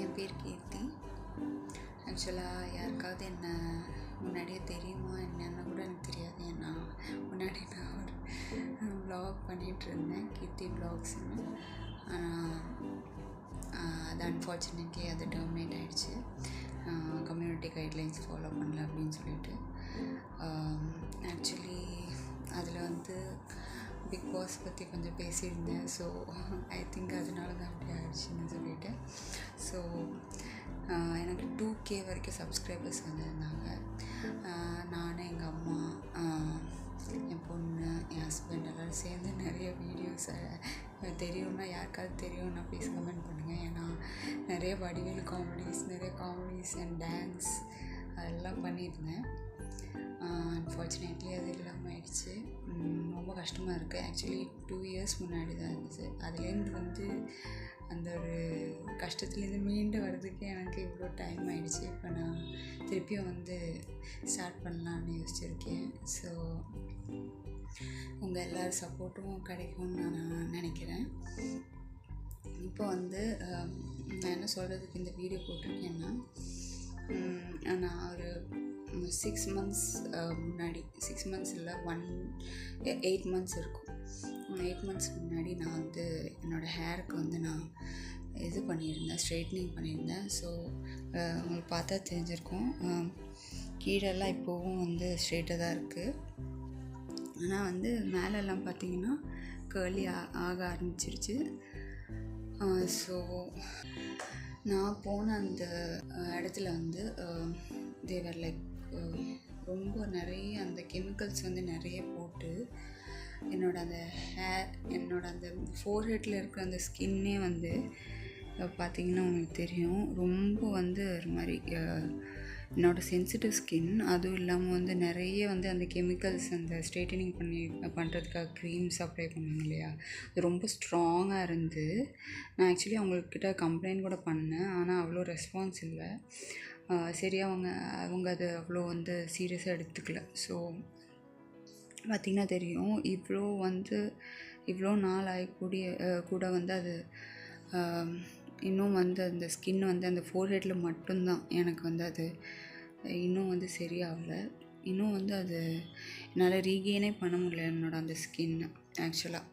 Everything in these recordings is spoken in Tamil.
என் பேர் கீர்த்தி. ஆக்சுவலாக யாருக்காவது என்ன முன்னாடியே தெரியுமா என்னென்னு கூட எனக்கு தெரியாது. ஏன்னா முன்னாடி நான் ஒரு வ்ளாக் பண்ணிகிட்ருந்தேன், கீர்த்தி வ்ளாக்ஸ்ன்னு. அது அன்ஃபார்ச்சுனேட்லி அது டெர்மினேட் ஆகிடுச்சு. கம்யூனிட்டி கைட்லைன்ஸ் ஃபாலோ பண்ணல அப்படின்னு சொல்லிட்டு. ஆக்சுவலி அதில் பிக் பாஸ் பற்றி கொஞ்சம் பேசியிருந்தேன். ஸோ ஐ திங்க் அதனால தான் அப்படி ஆயிடுச்சுன்னு சொல்லிட்டு. ஸோ எனக்கு 2K வரைக்கும் சப்ஸ்கிரைபர்ஸ் வந்திருந்தாங்க. நான், எங்கள் அம்மா, என் பொண்ணு, என் ஹஸ்பண்ட் எல்லோரும் சேர்ந்து நிறைய வீடியோஸ் தெரியும்னா யாருக்காவது தெரியும்னா ப்ளீஸ் கமெண்ட் பண்ணுங்கள். ஏன்னா நிறைய வடிவேல் காமெடிஸ் அண்ட் டான்ஸ் அதெல்லாம் பண்ணியிருந்தேன். அன்ஃபார்ச்சுனேட்லி அது இல்லாமல் ஆயிடுச்சு. ரொம்ப கஷ்டமாக இருக்குது. ஆக்சுவலி 2 years முன்னாடி தான் இருந்துச்சு. அதுலேருந்து அந்த ஒரு கஷ்டத்துலேருந்து மீண்டு வர்றதுக்கே எனக்கு இவ்வளோ டைம் ஆகிடுச்சு. இப்போ நான் திருப்பியும் ஸ்டார்ட் பண்ணலான்னு யோசிச்சுருக்கேன். ஸோ உங்கள் எல்லோரும் சப்போர்ட்டும் கிடைக்கும்னு நான் நினைக்கிறேன். இப்போ நான் என்ன சொல்கிறதுக்கு இந்த வீடியோ போட்டிருக்கேன்னா, நான் ஒரு 6 months முன்னாடி, 6 months இல்லை 8 months இருக்கும். 8 months முன்னாடி நான் என்னோடய ஹேருக்கு நான் இது பண்ணியிருந்தேன், ஸ்ட்ரைட்னிங் பண்ணியிருந்தேன். ஸோ உங்களுக்கு பார்த்தா தெரிஞ்சிருக்கும், கீழெல்லாம் இப்போவும் ஸ்ட்ரெயிட்டாக தான் இருக்குது. ஆனால் மேலெல்லாம் பார்த்திங்கன்னா கேர்லி ஆக ஆரம்பிச்சிருச்சு. ஸோ நான் போன அந்த இடத்துல தேவர் லைக் ரொம்ப நிறைய அந்த கெமிக்கல்ஸ் நிறைய போட்டு என்னோட அந்த ஃபோர்ஹெட்டில் இருக்கிற அந்த ஸ்கின்னே பார்த்திங்கன்னா உங்களுக்கு தெரியும், ரொம்ப ஒரு மாதிரி என்னோடய சென்சிட்டிவ் ஸ்கின். அதுவும் இல்லாமல் நிறைய அந்த கெமிக்கல்ஸ் அந்த ஸ்ட்ரெயிட்டனிங் பண்ணுறதுக்காக க்ரீம்ஸ் அப்ளை பண்ணுவாங்க இல்லையா, அது ரொம்ப ஸ்ட்ராங்காக இருந்து. நான் ஆக்சுவலி அவங்கக்கிட்ட கம்ப்ளைண்ட் கூட பண்ணேன், ஆனால் அவ்வளோ ரெஸ்பான்ஸ் இல்லை. சரி அவங்க அது அவ்வளோ சீரியஸாக எடுத்துக்கல. ஸோ பார்த்திங்கன்னா தெரியும், இவ்வளோ நாள் ஆகக்கூடிய கூட அது இன்னும் அந்த ஸ்கின் அந்த ஃபோர்ஹெட்டில் மட்டும்தான் எனக்கு அது இன்னும் சரியாகலை. இன்னும் அது என்னால் ரீகெயினே பண்ண முடியல என்னோட அந்த ஸ்கின். ஆக்சுவலாக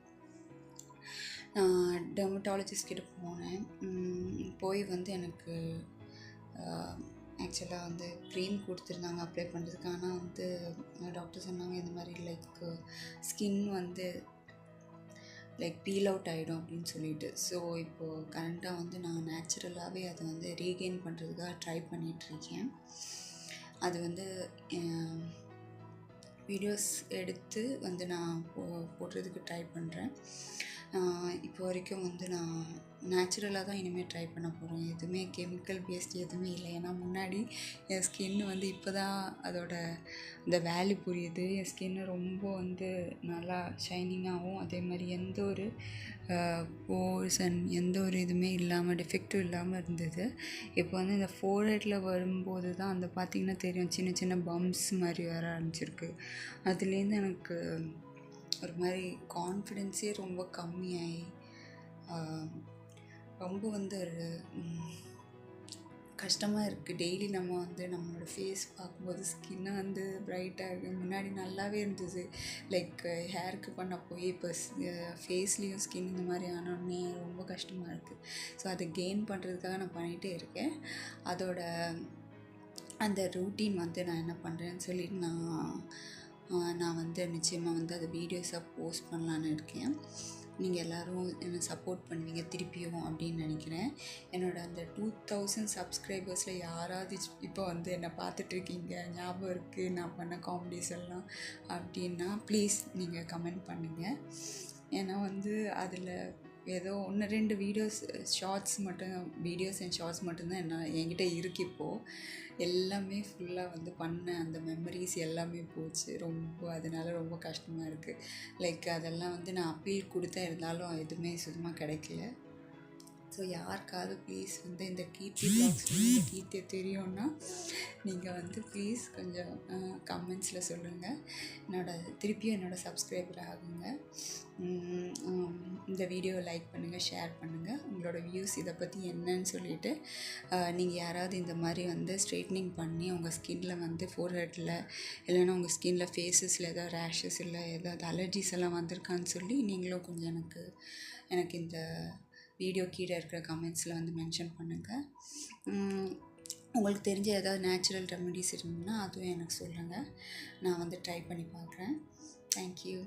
நான் டெர்மட்டாலஜிஸ்ட் கிட்ட போனேன். போய் எனக்கு ஆக்சுவலாக க்ரீம் கொடுத்துருந்தாங்க அப்ளை பண்ணுறதுக்கு. ஆனால் டாக்டர் சொன்னாங்க இந்த மாதிரி like skin like peel out ஆகிடும் அப்படின்னு சொல்லிட்டு. ஸோ இப்போது கரண்ட்டாக நான் நேச்சுரலாகவே அதை ரீகெயின் பண்ணுறதுக்காக ட்ரை பண்ணிகிட்ருக்கேன். அது வீடியோஸ் எடுத்து நான் போடுறதுக்கு ட்ரை பண்ணுறேன். இப்போ வரைக்கும் நான் நேச்சுரலாக தான் இனிமேல் ட்ரை பண்ண போகிறேன். எதுவுமே கெமிக்கல் பேஸ்ட் எதுவுமே இல்லை. ஏன்னா முன்னாடி என் ஸ்கின்னு இப்போ தான் அதோட அந்த வேல்யூ புரியுது. என் ஸ்கின்னு ரொம்ப நல்லா ஷைனிங்காகவும், அதே மாதிரி எந்த ஒரு போர்ஸ் அண்ட் எந்த ஒரு இதுவுமே இல்லாமல், டிஃபெக்டும் இல்லாமல் இருந்தது. இப்போ இந்த ஃபோர்ஹெட்டில் வரும்போது தான் பார்த்திங்கன்னா தெரியும், சின்ன சின்ன பம்ப்ஸ் மாதிரி வர ஆரம்பிச்சிருக்கு. அதுலேருந்து எனக்கு ஒரு மாதிரி கான்ஃபிடென்ஸே ரொம்ப கம்மியாகி ரொம்ப ஒரு கஷ்டமாக இருக்குது. டெய்லி நம்ம நம்மளோட ஃபேஸ் பார்க்கும்போது ஸ்கின்னு ப்ரைட்டாக இருக்குது. முன்னாடி நல்லாவே இருந்தது, லைக் ஹேருக்கு பண்ண போய் இப்போ ஃபேஸ்லேயும் ஸ்கின் இந்த மாதிரி ஆனோடனே ரொம்ப கஷ்டமாக இருக்குது. ஸோ அதை கெயின் பண்ணுறதுக்காக நான் பண்ணிகிட்டே இருக்கேன். அதோட அந்த ரூட்டீன் நான் என்ன பண்ணுறேன்னு சொல்லிட்டு நான் நிச்சயமாக அதை வீடியோஸாக போஸ்ட் பண்ணலான்னு இருக்கேன். நீங்கள் எல்லோரும் என்னை சப்போர்ட் பண்ணுவீங்க திருப்பியும் அப்படின்னு நினைக்கிறேன். என்னோடய அந்த 2000 சப்ஸ்கிரைபர்ஸில் யாராவது இப்போ என்னை பார்த்துட்ருக்கீங்க, ஞாபகம் இருக்குது நான் பண்ண காமெடிஸ் எல்லாம் அப்படின்னா ப்ளீஸ் நீங்கள் கமெண்ட் பண்ணுங்கள். ஏன்னா அதில் ஏதோ 1-2 வீடியோஸ் அண்ட் ஷார்ட்ஸ் மட்டும்தான் என்கிட்ட இருக்குது. இப்போது எல்லாமே ஃபுல்லாக பண்ண அந்த மெமரிஸ் எல்லாமே போச்சு. அதனால ரொம்ப கஷ்டமாக இருக்குது. லைக் அதெல்லாம் நான் அப்பீல் கொடுத்தேன், இருந்தாலும் எதுவுமே சுத்தமாக கிடைக்கல. ஸோ யாருக்காவது ப்ளீஸ் வந்து இந்த கீர்த்தி ப்ளாக்ஸ் கீர்த்தி தெரியும்னா நீங்கள் வந்து ப்ளீஸ் கொஞ்சம் கமெண்ட்ஸில் சொல்லுங்கள். திருப்பியும் என்னோடய சப்ஸ்கிரைபர் ஆகுங்க. இந்த வீடியோவை லைக் பண்ணுங்கள், ஷேர் பண்ணுங்கள். உங்களோட வியூஸ் இதை பற்றி என்னன்னு சொல்லிவிட்டு நீங்கள் யாராவது இந்த மாதிரி வந்து ஸ்ட்ரைட்னிங் பண்ணி உங்கள் ஸ்கின்னில் வந்து ஃபோர்ஹெட்டில் இல்லைன்னா உங்கள் ஸ்கின்னில் ஃபேஸஸில் ஏதாவது ரேஷஸ் இல்லை ஏதாவது அலர்ஜிஸ் எல்லாம் வந்திருக்கான்னு சொல்லி நீங்களும் கொஞ்சம் எனக்கு இந்த வீடியோ கீழே இருக்கிற கமெண்ட்ஸில் வந்து மென்ஷன் பண்ணுங்கள். உங்களுக்கு தெரிஞ்ச ஏதாவது நேச்சுரல் ரெமெடிஸ் இருந்ததுன்னா அதுவும் எனக்கு சொல்லுங்கள். நான் வந்து ட்ரை பண்ணி பார்க்குறேன். தேங்க்யூ.